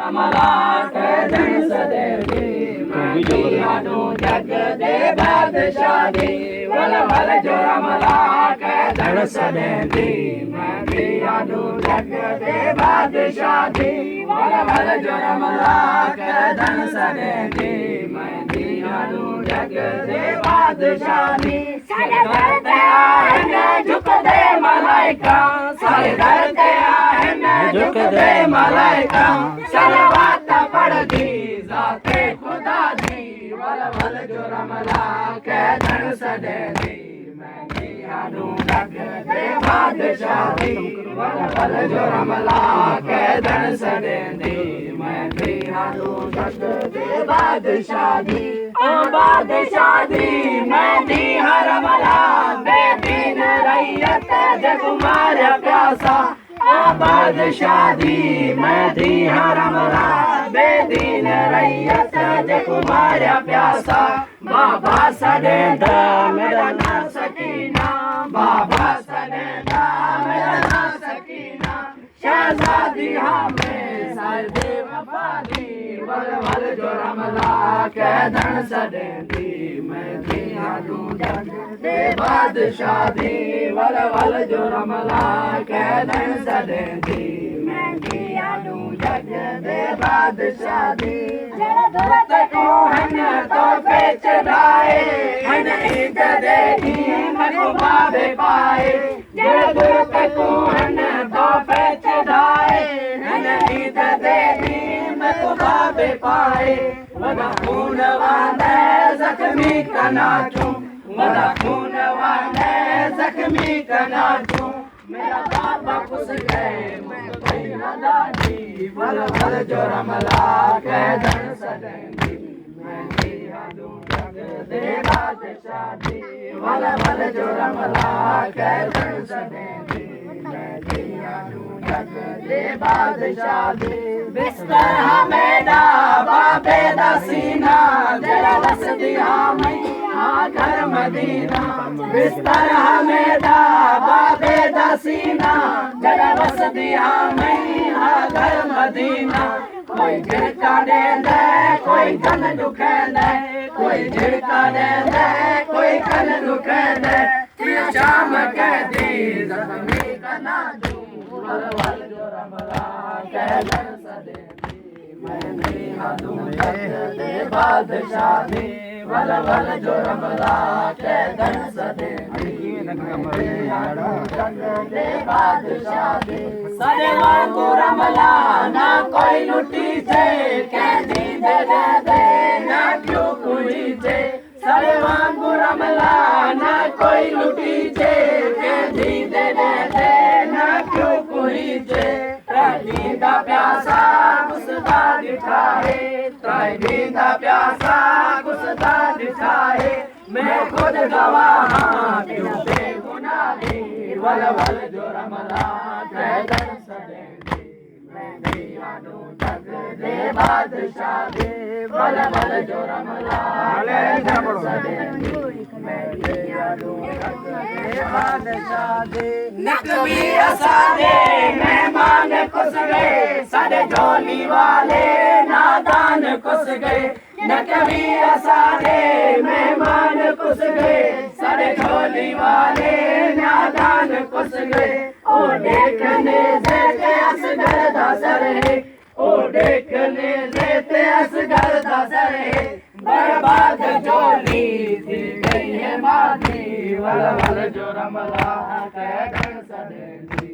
रमला के धन सदेवी आडू जग दे बादशाह दी वल वल जो रमला के धन सदेवी आडू जग दे बादशाह दी वल वल जो रमला के धन सदेवी आडू जग दे बादशाह दी सारे धरते आन झुक दे मलाइका सारे धरते आन झुक दे मलाइका सलवात पढ़ दी जाते खुदा दी वल वल जो रमला के धन सदे दी मैं आडू जग दे बादशाह दी वल वल जो रमला के धन सदे दी मैं आडू जग दे बादशाह दी बादशाह दी मैं दी रमला बेदीन रैयत जग मारा प्यासा बादशाह दी मैं दी रमला बेदीन रैयत जग मारा प्यासा बाबा सदेदा मेरा ना सकीना बाबा सदेदा मेरा ना सकीना शहजादी हमें सादे वफादी वल वल जो रमला के धन सदेंदी मैं दी आडू जग दे बादशाह दी वल वल जो रमला के धन सदेंदी मैं दी आडू जग दे बादशाह दी जरूरत को हन तो पे चढ़ाए हन ईद दे दी मको बाबे पाए जरूरत को हन तो पे चढ़ाए हन ईद दे दी मको बाबे पाए वदा खून वाले जख्मी कनाचू वदा खून वाले जख्मी कनाचू मेरा बाबा खुश गए मैं कोई दादी वल वल जो रमला के धन सदेंदी मैं आडू जग दे बादशाह दी वल वल जो रमला के धन सदेंदी मैं आडू जग दे बादशाह दी बिस्तर हमेदा बाबे दसीना जरा बस दिया मैं घर मदीना बिस्तर हमेदा बाबे दसीना जरा बस दिया मैं घर मदीना कोई झिड़का दे दे कोई कन दुखे दे कोई झिड़का दे दे कोई कन दुखे दे शाम कह दी जख्मी कना दू वल वल जो रमला के धन सदेंदी मैं आडू जग दे बादशाह दी वल वल जो रमला के धन सदेंदी आडू जग दे बादशाह दी सदे वांगू रमला ना कोई लुटी छे कैदी दे दे ना क्यों कोई छे सदे वांगू रमला ना कोई लुटी छे कैदी दे दे ना क्यों कोई छे दा प्यासा कुसदा दिखाए त्राई दा प्यासा कुसदा दिखाए मैं खुद गवाह क्यों बेगुनाही वल वल जो रमला के धन सदेंदी मैं आडू जग दे बादशाह दी वल वल जो रमला के धन सदेंदी मैं आडू जग दे बादशाह दी नकवी असादे मेहमान खुश गए सारे झोली वाले नादान खुश गए नकवी असादे मेहमान खुश गए सारे झोली वाले नादान खुश गए ओ देखने से असगर दासर है ओ देखने से असगर दासर है बर्बाद झोली थी गई है मादी वल वल जो रमला के धन सदेंदी